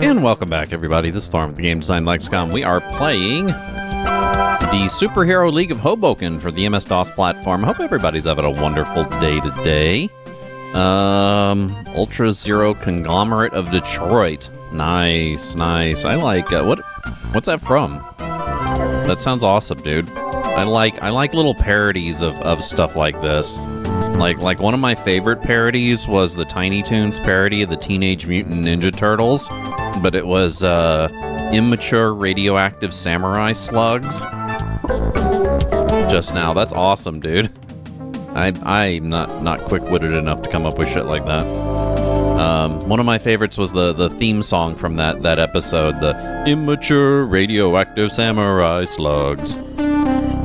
And welcome back, everybody. This is Storm with the Game Design Lexicon. We are playing the Superhero League of Hoboken for the MS-DOS platform. Hope everybody's having a wonderful day today. Ultra Zero Conglomerate of Detroit. Nice, nice. I like, what's that from? That sounds awesome, dude. I like little parodies of stuff like this. Like one of my favorite parodies was the Tiny Toons parody of the Teenage Mutant Ninja Turtles, but it was immature radioactive samurai slugs. Just now, that's awesome, dude. I'm not quick-witted enough to come up with shit like that. One of my favorites was the theme song from that episode, the immature radioactive samurai slugs.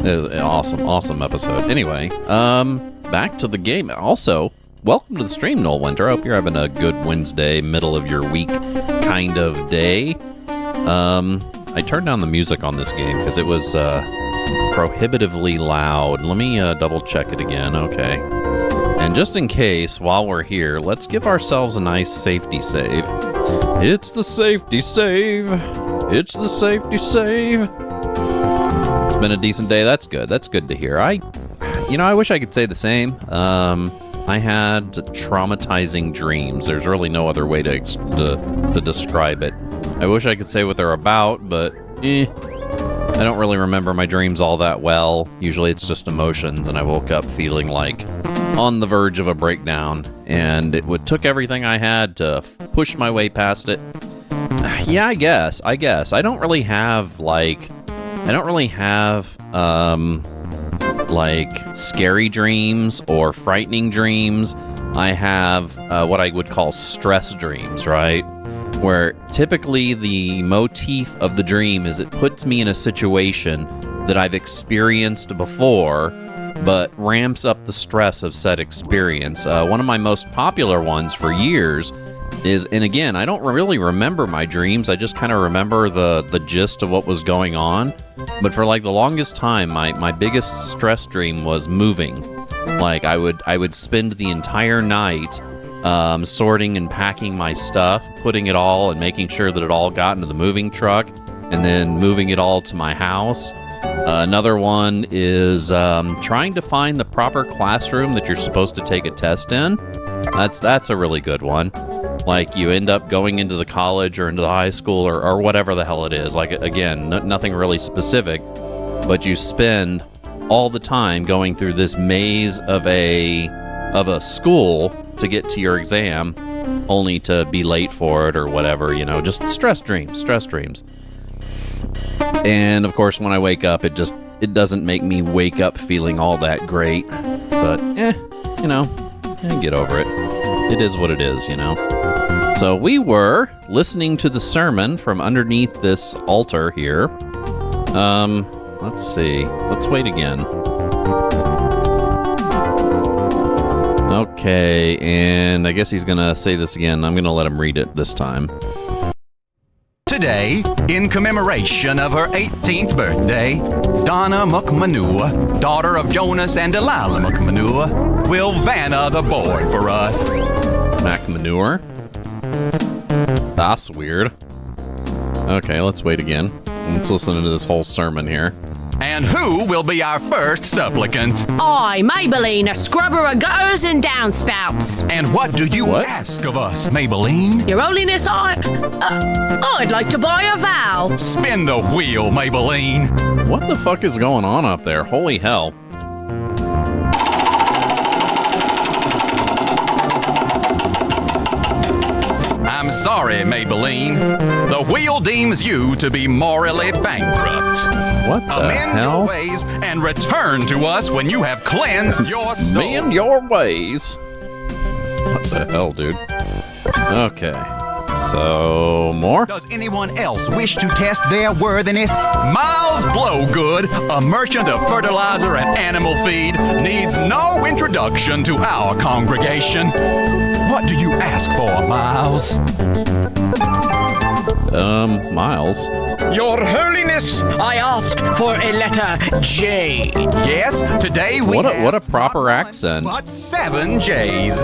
Awesome episode. Anyway, back to the game. Also, welcome to the stream, Noel Winter. I hope you're having a good Wednesday, middle of your week kind of day. I turned down the music on this game because it was prohibitively loud. Let me double check it again. Okay. And just in case, while we're here, let's give ourselves a nice safety save. It's the safety save. It's the safety save. It's been a decent day. That's good. That's good to hear. I wish I could say the same. I had traumatizing dreams. There's really no other way to describe it. I wish I could say what they're about, but I don't really remember my dreams all that well. Usually it's just emotions, and I woke up feeling like on the verge of a breakdown, and it took everything I had to push my way past it. Yeah, I guess. I don't really have scary dreams or frightening dreams. I have what I would call stress dreams, right? Where typically the motif of the dream is it puts me in a situation that I've experienced before, but ramps up the stress of said experience. One of my most popular ones for years is, and again, I don't really remember my dreams, I just kind of remember the gist of what was going on, but for like the longest time, my biggest stress dream was moving. Like I would spend the entire night sorting and packing my stuff, putting it all and making sure that it all got into the moving truck, and then moving it all to my house. Another one is trying to find the proper classroom that you're supposed to take a test in. That's a really good one. Like you end up going into the college or into the high school or whatever the hell it is. Like again, nothing really specific, but you spend all the time going through this maze of a school to get to your exam, only to be late for it or whatever, just stress dreams. And of course, when I wake up, it doesn't make me wake up feeling all that great, but get over it. It is what it is, So we were listening to the sermon from underneath this altar here. Let's see. Let's wait again. Okay, and I guess he's going to say this again. I'm going to let him read it this time. Today, in commemoration of her 18th birthday, Donna McManure, daughter of Jonas and Delilah McManure, will vanna the board for us. McManure? That's weird. Okay, let's wait again. Let's listen to this whole sermon here. And who will be our first supplicant? I, Maybelline, a scrubber of gutters and downspouts. And what do you ask of us, Maybelline? Your Holiness, I'd like to buy a vow. Spin the wheel, Maybelline. What the fuck is going on up there? Holy hell. I'm sorry, Maybelline. The wheel deems you to be morally bankrupt. What the Amend hell? your ways and return to us when you have cleansed your soul. Amend your ways. What the hell, dude? Okay. So, more? Does anyone else wish to test their worthiness? Miles Blowgood, a merchant of fertilizer and animal feed, needs no introduction to our congregation. What do you ask for, Miles? Miles? Your Holiness, I ask for a letter J. Yes, today we what a proper accent. But 7 J's.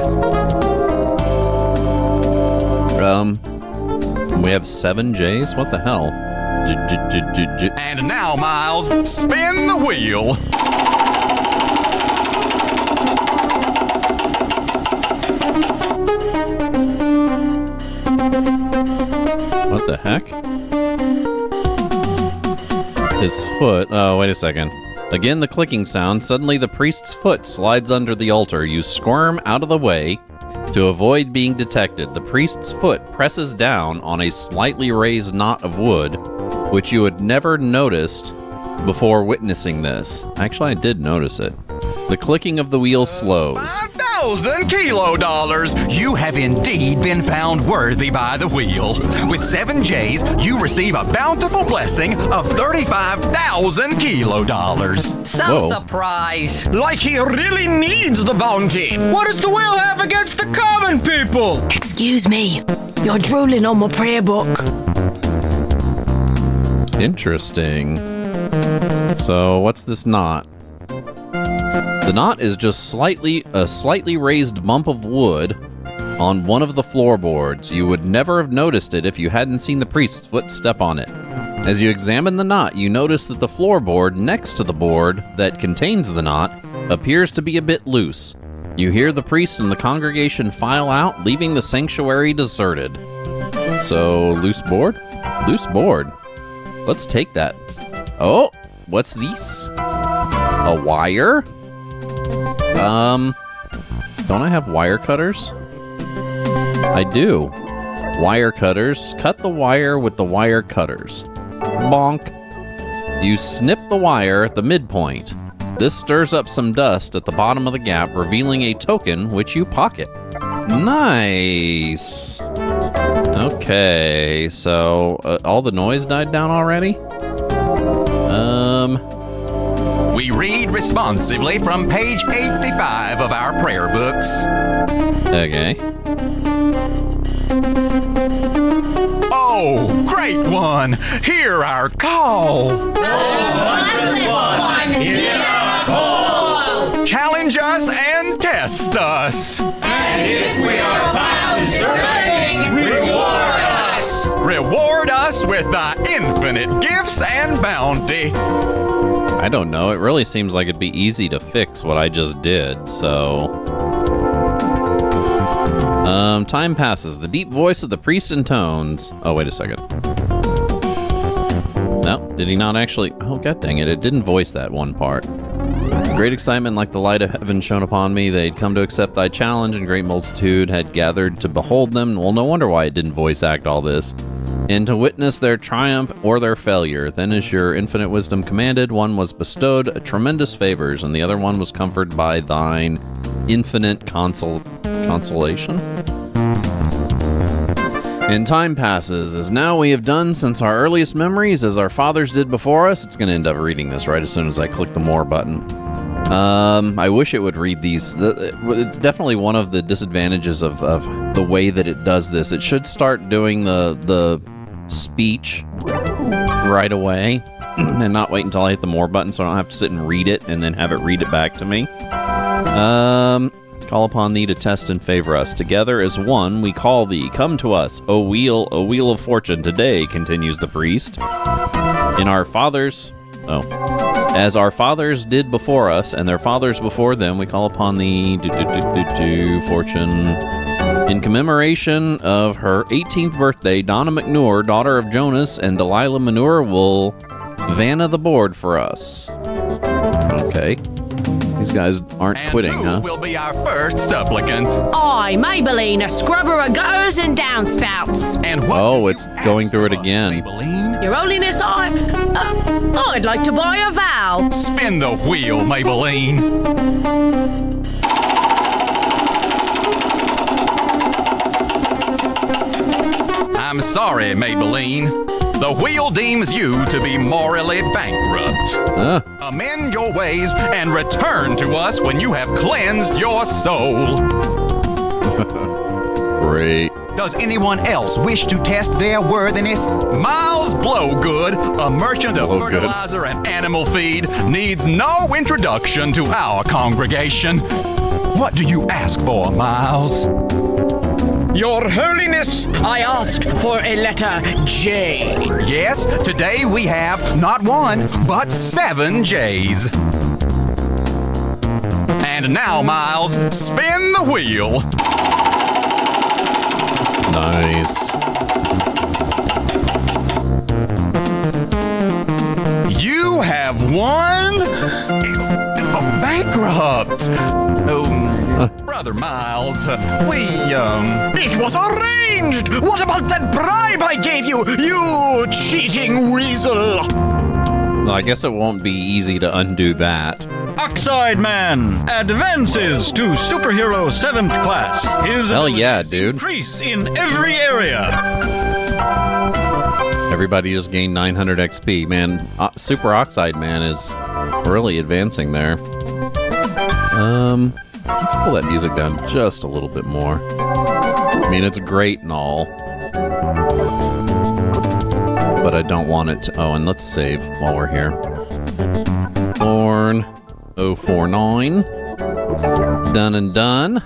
We have 7 J's? What the hell? And now, Miles, spin the wheel. What the heck? His foot. Oh, wait a second. Again, the clicking sound. Suddenly, the priest's foot slides under the altar. You squirm out of the way to avoid being detected. The priest's foot presses down on a slightly raised knot of wood, which you had never noticed before witnessing this. Actually, I did notice it. The clicking of the wheel slows. 5,000 kilo dollars. You have indeed been found worthy by the wheel. With 7 J's, you receive a bountiful blessing of 35,000 kilo dollars. Some Whoa. surprise. Like he really needs the bounty. What does the wheel have against the common people? Excuse me. You're drooling on my prayer book. Interesting. So, what's this knot? The knot is just a slightly raised bump of wood on one of the floorboards. You would never have noticed it if you hadn't seen the priest's foot step on it. As you examine the knot, you notice that the floorboard next to the board that contains the knot appears to be a bit loose. You hear the priest and the congregation file out, leaving the sanctuary deserted. So, loose board? Loose board. Let's take that. Oh, what's this? A wire? Don't I have wire cutters? I do. Wire cutters. Cut the wire with the wire cutters. Bonk. You snip the wire at the midpoint. This stirs up some dust at the bottom of the gap, revealing a token which you pocket. Nice. Okay, so all the noise died down already? We read responsively from page 85 of our prayer books. Okay. Oh, great one! Hear our call! Challenge us and test us! Reward us with thy infinite gifts and bounty. I don't know. It really seems like it'd be easy to fix what I just did, so... time passes. The deep voice of the priest intones... Oh, wait a second. No, did he not actually... Oh, god dang it. It didn't voice that one part. Great excitement like the light of heaven shone upon me. They'd come to accept thy challenge, and great multitude had gathered to behold them. Well, no wonder why it didn't voice act all this. And to witness their triumph or their failure. Then as your infinite wisdom commanded, one was bestowed tremendous favors, and the other one was comforted by thine infinite consolation. And time passes, as now we have done since our earliest memories, as our fathers did before us. It's going to end up reading this right as soon as I click the more button. I wish it would read these. It's definitely one of the disadvantages of the way that it does this. It should start doing the speech right away and not wait until I hit the more button so I don't have to sit and read it and then have it read it back to me. Call upon thee to test and favor us. Together as one, we call thee. Come to us, O wheel of fortune. Today, continues the priest. In our fathers... Oh. As our fathers did before us, and their fathers before them, we call upon thee, fortune. In commemoration of her 18th birthday, Donna McNure, daughter of Jonas, and Delilah Manure will vanna the board for us. Okay. These guys aren't quitting, who huh? will be our first supplicant? I, Maybelline, a scrubber of gutters and downspouts. And what Oh, do you it's ask going through it of us, again. Maybelline? Your Holiness, I'd like to buy a vow. Spin the wheel, Maybelline. I'm sorry, Maybelline. The wheel deems you to be morally bankrupt. Amend your ways and return to us when you have cleansed your soul. Great. Does anyone else wish to test their worthiness? Miles Blowgood, a merchant of Blowgood. fertilizer and animal feed, needs no introduction to our congregation. What do you ask for, Miles? Your Holiness, I ask for a letter J. Yes, today we have not one, but 7 J's. And now, Miles, spin the wheel. Nice. You have won bankrupt. Brother Miles, It was arranged! What about that bribe I gave you, you cheating weasel? Well, I guess it won't be easy to undo that. Oxide Man advances to superhero 7th class. His Hell yeah, abilities dude. increase in every area. Everybody just gained 900 XP. Man, Super Oxide Man is really advancing there. Let's pull that music down just a little bit more. I mean, it's great and all, but I don't want it to... Oh, and let's save while we're here. Born 049. Done and done.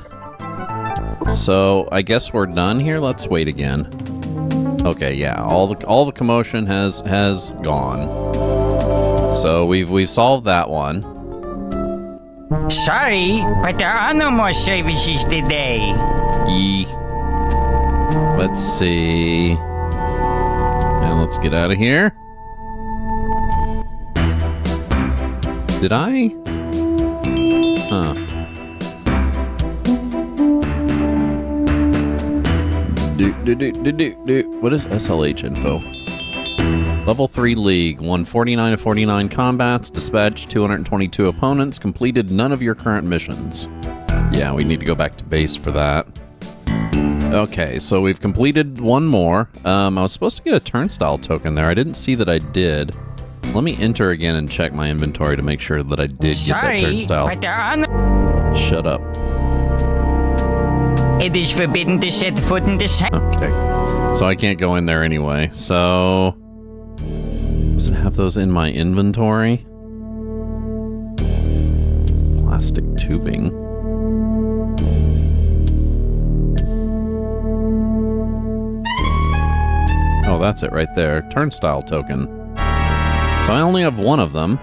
So, I guess we're done here. Let's wait again. Okay, yeah, all the commotion has gone. So we've solved that one. Sorry, but there are no more services today. Let's see. And let's get out of here. Did I? Huh. What is SLH info? Level 3 League. Won 49 of 49 combats. Dispatched 222 opponents. Completed none of your current missions. Yeah, we need to go back to base for that. Okay, so we've completed one more. I was supposed to get a turnstile token there. I didn't see that I did. Let me enter again and check my inventory to make sure that I did get that turnstile. But there are no... Shut up. It is forbidden to set foot in this... Okay, so I can't go in there anyway. So, does it have those in my inventory? Plastic tubing. Oh, that's it right there. Turnstile token. So I only have one of them.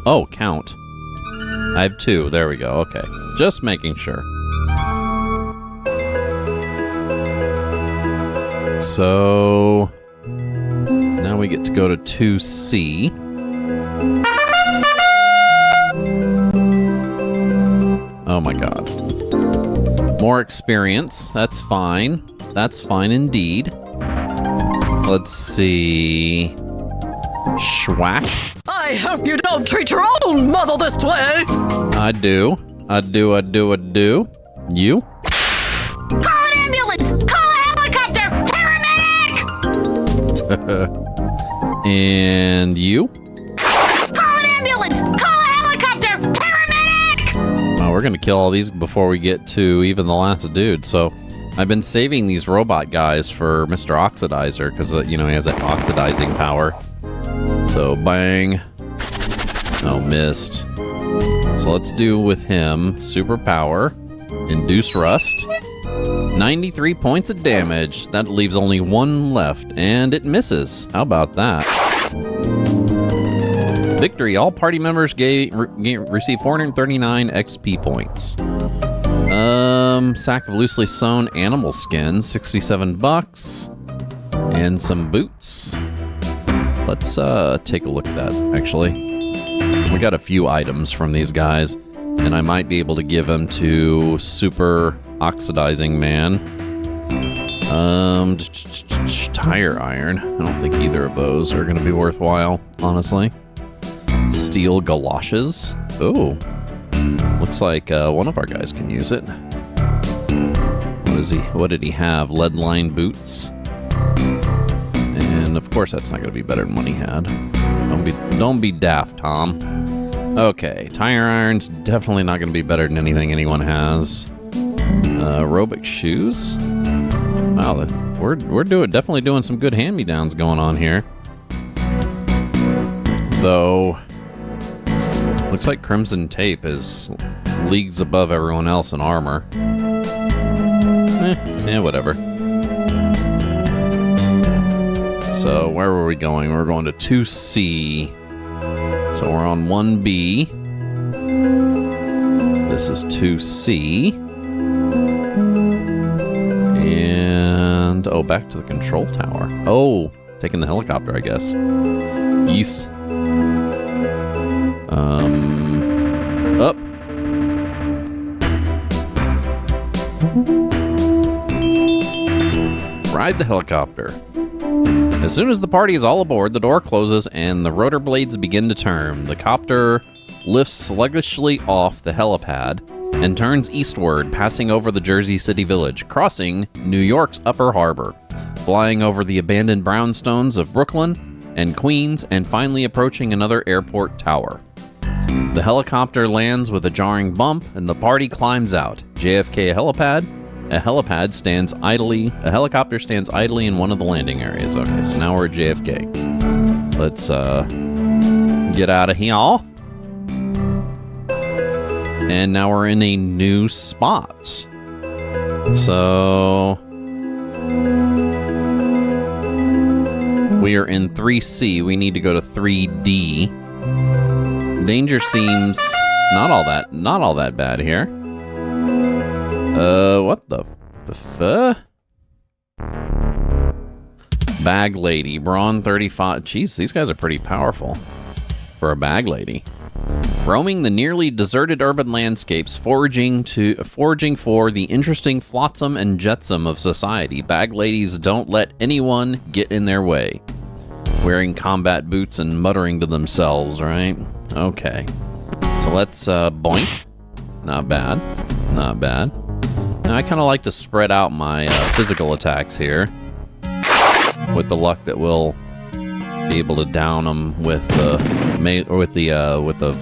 Oh, count. I have 2. There we go. Okay. Just making sure. So now we get to go to 2C. Oh my god. More experience. That's fine. That's fine indeed. Let's see. Schwack. I hope you don't treat your own mother this way. I do. You? Call an ambulance. Call a helicopter. Paramedic. And you? Call an ambulance. Call a helicopter. Paramedic. Oh, we're gonna kill all these before we get to even the last dude. So I've been saving these robot guys for Mr. Oxidizer because, he has that oxidizing power. So, bang. Oh, missed. So let's do with him superpower, induce rust, 93 points of damage. That leaves only one left, and it misses. How about that? Victory. All party members receive 439 XP points. Sack of loosely sewn animal skin, 67 bucks, and some boots. Let's take a look at that, actually. We got a few items from these guys, and I might be able to give them to Super Oxidizing Man. Tire iron. I don't think either of those are going to be worthwhile, honestly. Steel galoshes. Oh. Looks like one of our guys can use it. What did he have? Lead line boots. And of course that's not going to be better than what he had. Don't be daft, Tom. Okay, tire iron's definitely not going to be better than anything anyone has. Aerobic shoes. Wow, we're definitely doing some good hand-me-downs going on here. Though, looks like Crimson Tape is leagues above everyone else in armor. whatever. So, where were we going? We're going to 2C. So, we're on 1B. This is 2C. And, oh, back to the control tower. Oh, taking the helicopter, I guess. Yes. Up. Ride the helicopter. As soon as the party is all aboard, the door closes and the rotor blades begin to turn. The copter lifts sluggishly off the helipad and turns eastward, passing over the Jersey City Village, crossing New York's Upper Harbor, flying over the abandoned brownstones of Brooklyn and Queens, and finally approaching another airport tower. The helicopter lands with a jarring bump, and the party climbs out. JFK helipad. A helicopter stands idly in one of the landing areas. Okay, so now we're at JFK. Let's get out of here. And now we're in a new spot. So we are in 3C. We need to go to 3D. Danger seems not all that bad here. What the Bag lady, brawn 35. Jeez, these guys are pretty powerful for a bag lady. Roaming the nearly deserted urban landscapes, foraging for the interesting flotsam and jetsam of society. Bag ladies don't let anyone get in their way. Wearing combat boots and muttering to themselves, right? Okay. So let's boink. Not bad. Not bad. Now, I kind of like to spread out my physical attacks here, with the luck that we'll be able to down them with the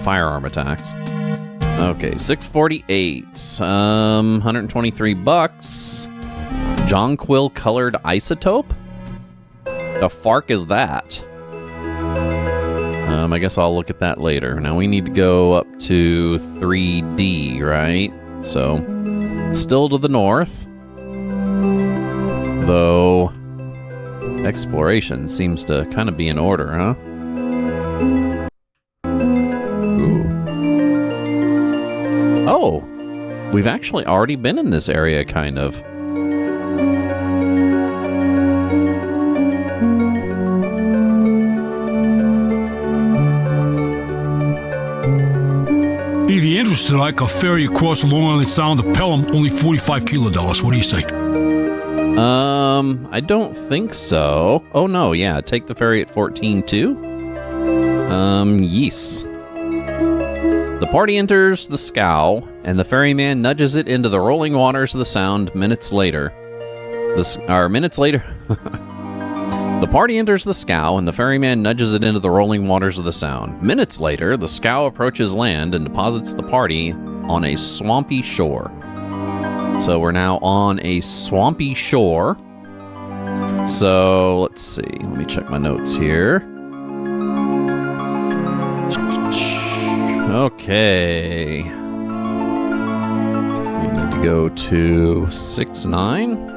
firearm attacks. Okay, 648, 123 bucks. Jonquil colored isotope. The fark is that? I guess I'll look at that later. Now we need to go up to 3D, right? So. Still to the north, though exploration seems to kind of be in order, huh? Ooh. Oh, we've actually already been in this area, kind of. If you're interested, I could ferry across Long Island Sound to Pelham, only $45 kilos. What do you say? I don't think so. Oh, no, yeah, take the ferry at 14 too? Yes. The party enters the scow, and the ferryman nudges it into the rolling waters of the Sound minutes later. The party enters the scow, and the ferryman nudges it into the rolling waters of the Sound. Minutes later, the scow approaches land and deposits the party on a swampy shore. So we're now on a swampy shore. So, let's see. Let me check my notes here. Okay. We need to go to 6-9.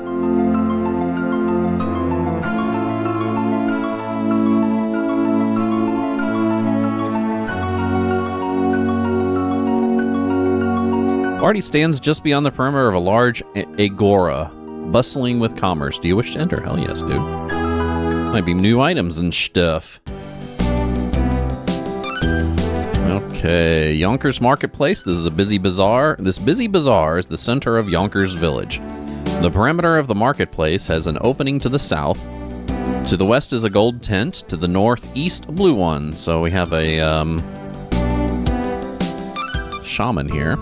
Party stands just beyond the perimeter of a large agora, bustling with commerce. Do you wish to enter? Hell yes, dude. Might be new items and stuff. Okay, Yonkers Marketplace. This is a busy bazaar. This busy bazaar is the center of Yonkers Village. The perimeter of the marketplace has an opening to the south. To the west is a gold tent. To the northeast, a blue one. So we have a shaman here.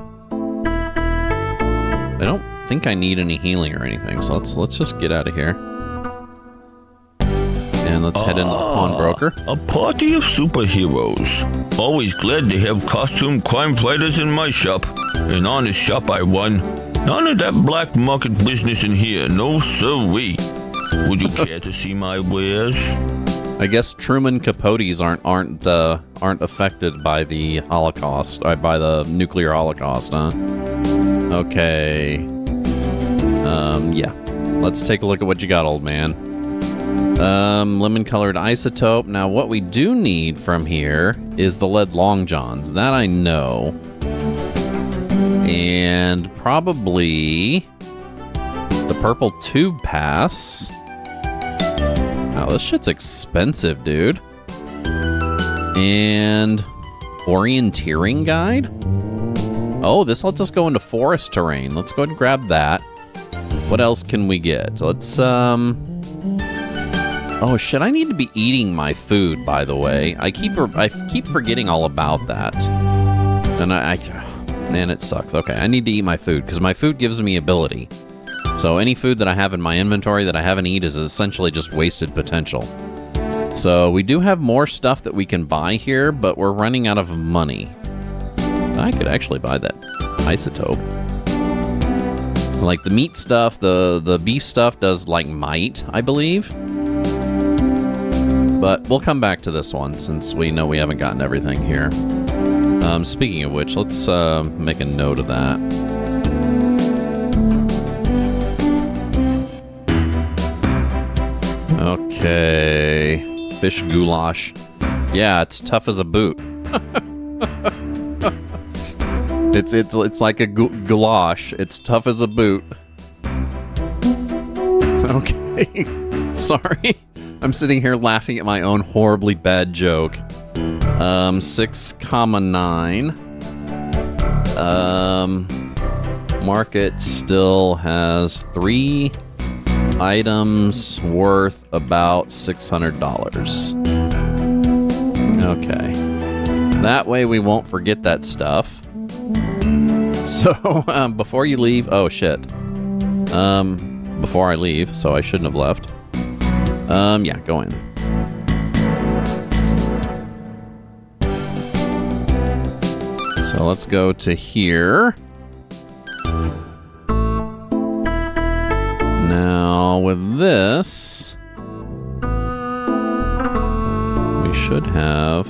I don't think I need any healing or anything, so let's just get out of here. And let's head into the pawnbroker. A party of superheroes. Always glad to have costume crime fighters in my shop. An honest shop I won. None of that black market business in here, no siree. Would you care to see my wares? I guess Truman Capotes aren't affected by the Holocaust, by the nuclear Holocaust, huh? Okay. Yeah. let's take a look at what you got, old man. Lemon-colored isotope. Now, what we do need from here is the lead long johns. That I know. And probably the purple tube pass. Wow, this shit's expensive, dude. And orienteering guide. Oh, this lets us go into forest terrain. Let's go ahead and grab that. What else can we get? Let's, oh shit, I need to be eating my food, by the way. I keep forgetting all about that. And man, it sucks. Okay, I need to eat my food, because my food gives me ability. So any food that I have in my inventory that I haven't eaten is essentially just wasted potential. So we do have more stuff that we can buy here, but we're running out of money. I could actually buy that isotope. Like the meat stuff, the beef stuff does like might, I believe. But we'll come back to this one since we know we haven't gotten everything here. Speaking of which, let's make a note of that. Okay. Fish goulash. Yeah, it's tough as a boot. It's like a goulash. It's tough as a boot. Okay. Sorry. I'm sitting here laughing at my own horribly bad joke. 6,9. Market still has 3 items worth about $600. Okay. That way we won't forget that stuff. So, before you leave... Oh, shit. Before I leave, so I shouldn't have left. Yeah, go in. So let's go to here. Now, with this, we should have...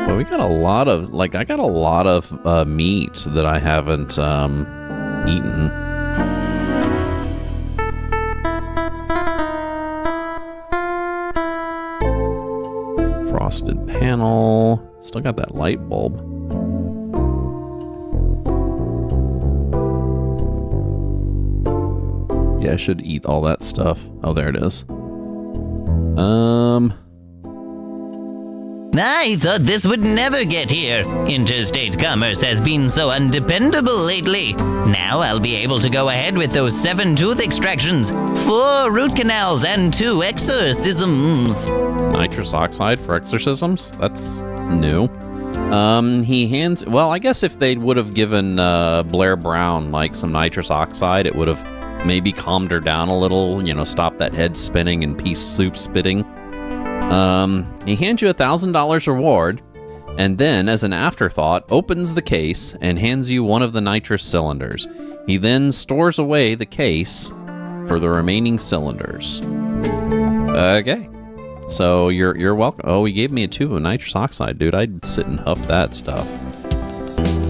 Well, we got a lot of... Like, I got a lot of meat that I haven't eaten. Frosted panel. Still got that light bulb. Yeah, I should eat all that stuff. Oh, there it is. I thought this would never get here. Interstate commerce has been so undependable lately. Now I'll be able to go ahead with those 7 tooth extractions, 4 root canals, and 2 exorcisms. Nitrous oxide for exorcisms? That's new. He hands... Well, I guess if they would have given Blair Brown, like, some nitrous oxide, it would have maybe calmed her down a little, you know, stop that head spinning and pea soup spitting. He hands you $1,000 reward, and then, as an afterthought, opens the case and hands you one of the nitrous cylinders. He then stores away the case for the remaining cylinders. Okay. So, you're welcome. Oh, he gave me a tube of nitrous oxide, dude. I'd sit and huff that stuff.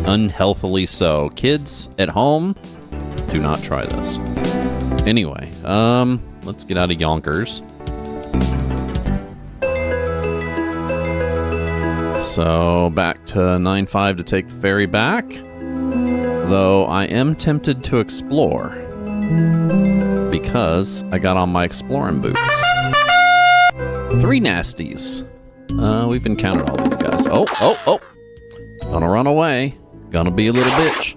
Unhealthily so. Kids at home, do not try this. Anyway, let's get out of Yonkers. So, back to 9-5 to take the ferry back. Though I am tempted to explore. Because I got on my exploring boots. 3 nasties. We've encountered all these guys. Oh! Gonna run away. Gonna be a little bitch.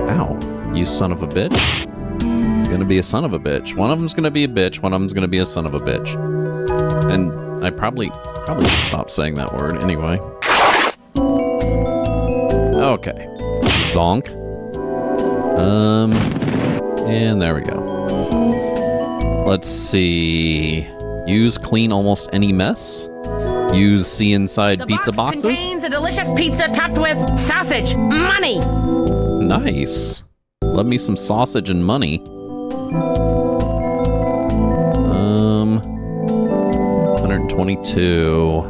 Ow. You son of a bitch. Gonna be a son of a bitch. One of them's gonna be a bitch. One of them's gonna be a son of a bitch. And I probably should stop saying that word anyway. Okay. Zonk. And there we go. Let's see. Use clean almost any mess. Use see inside pizza boxes. The box contains a delicious pizza topped with sausage, money. Nice. Love me some sausage and money. 122.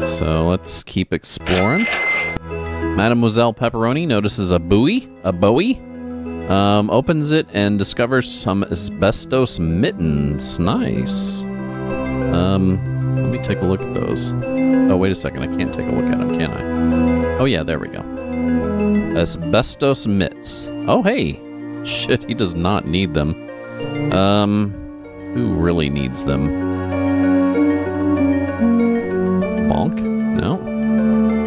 So let's keep exploring. Mademoiselle Pepperoni notices a bowie, opens it and discovers some asbestos mittens. Nice. Let me take a look at those. Oh, wait a second. I can't take a look at them, can I? Oh, yeah, there we go. Asbestos mitts. Oh, hey. Shit, he does not need them. Who really needs them? Bonk? No.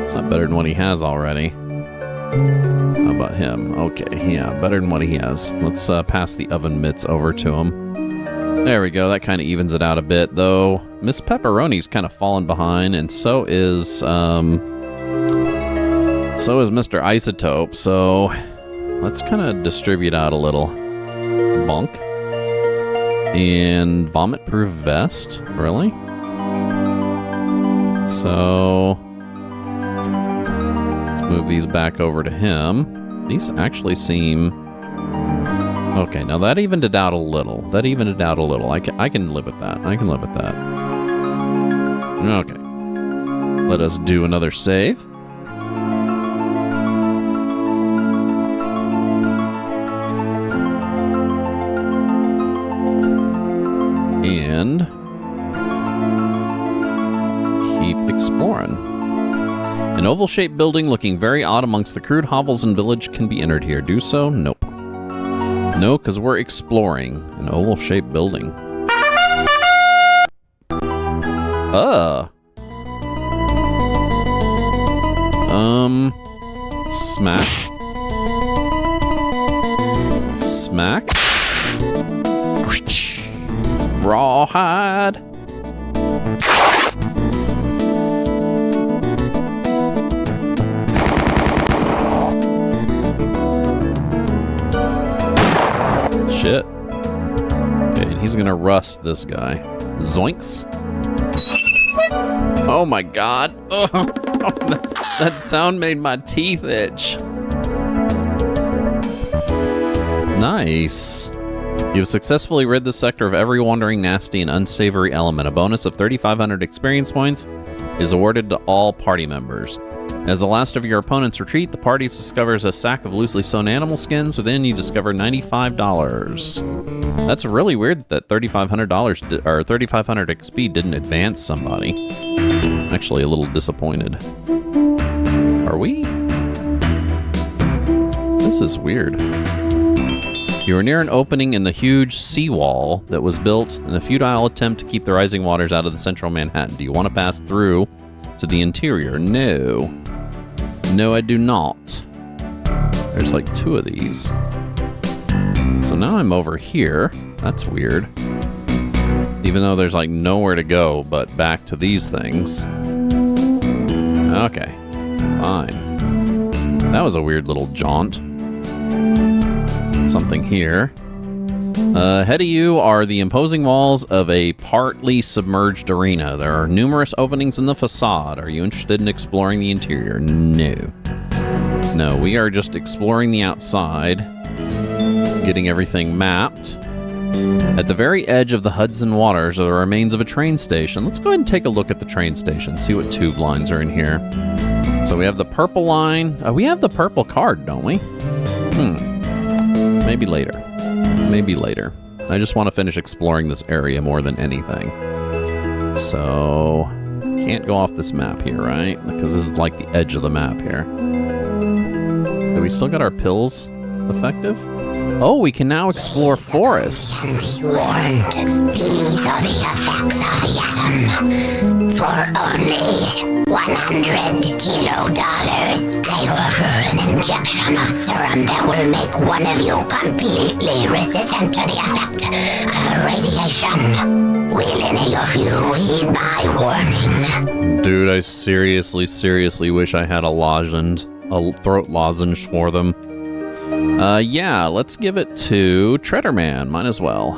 It's not better than what he has already. How about him? Okay, yeah, better than what he has. Let's pass the oven mitts over to him. There we go. That kind of evens it out a bit, though. Miss Pepperoni's kind of fallen behind, and so is Mr. Isotope. So let's kind of distribute out a little. Bonk. And vomit-proof vest? Really? So let's move these back over to him. These actually seem... Okay, now that evened it out a little. I can live with that. Okay. Let us do another save. And keep exploring. An oval-shaped building looking very odd amongst the crude hovels and village can be entered here. Do so? Nope. No, because we're exploring an oval-shaped building. Smack. Smack. Rawhide. Shit. Okay, and he's gonna rust this guy. Zoinks. Oh my god. Oh, that sound made my teeth itch. Nice. You've successfully rid this sector of every wandering, nasty, and unsavory element. A bonus of 3,500 experience points is awarded to all party members. As the last of your opponents retreat, the party discovers a sack of loosely sewn animal skins. Within, you discover $95. That's really weird that $3,500 or 3,500 XP didn't advance somebody. I'm actually a little disappointed. Are we? This is weird. You are near an opening in the huge seawall that was built in a futile attempt to keep the rising waters out of the central Manhattan. Do you want to pass through to the interior? No. No, I do not. There's like 2 of these. So now I'm over here. That's weird. Even though there's like nowhere to go but back to these things. Okay. Fine. That was a weird little jaunt. Something here. Ahead of you are the imposing walls of a partly submerged arena. There are numerous openings in the facade. Are you interested in exploring the interior? No. No, we are just exploring the outside, getting everything mapped. At the very edge of the Hudson waters are the remains of a train station. Let's go ahead and take a look at the train station, see what tube lines are in here. So we have the purple line. We have the purple card, don't we? Maybe later. Maybe later. I just want to finish exploring this area more than anything. So, can't go off this map here, right? Because this is like the edge of the map here. Do we still got our pills effective? Oh, we can now explore forest. Be warned. These are the effects of the atom. For only $100 I offer an injection of serum that will make one of you completely resistant to the effect of radiation. Will any of you heed my warning? Dude, I seriously wish I had a throat lozenge for them. Yeah, let's give it to Treaderman. Might as well.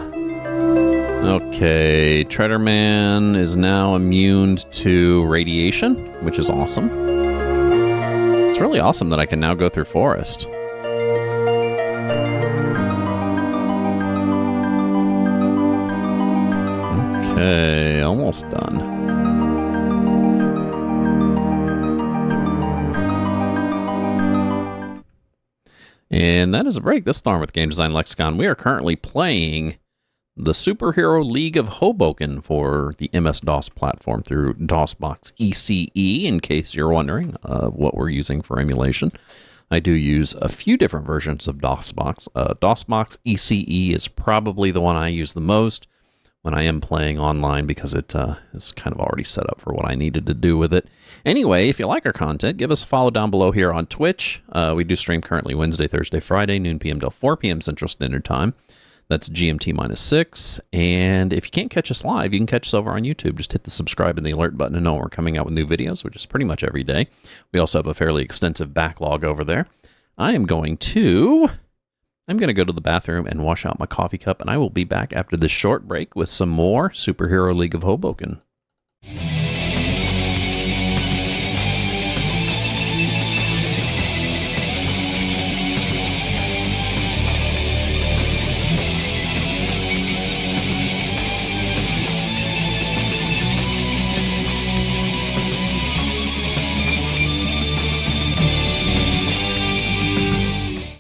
Okay, Treaderman is now immune to radiation, which is awesome. It's really awesome that I can now go through forest. Okay, almost done. And that is a break this storm with Game Design Lexicon. We are currently playing the Superhero League of Hoboken for the MS-DOS platform through DOSBox ECE, in case you're wondering what we're using for emulation. I do use a few different versions of DOSBox. DOSBox ECE is probably the one I use the most when I am playing online because it is kind of already set up for what I needed to do with it. Anyway, if you like our content, give us a follow down below here on Twitch. We do stream currently Wednesday, Thursday, Friday, noon p.m. till 4 p.m. Central Standard Time. That's GMT -6. And if you can't catch us live, you can catch us over on YouTube. Just hit the subscribe and the alert button to know when we're coming out with new videos, which is pretty much every day. We also have a fairly extensive backlog over there. I'm going to go to the bathroom and wash out my coffee cup, and I will be back after this short break with some more Superhero League of Hoboken.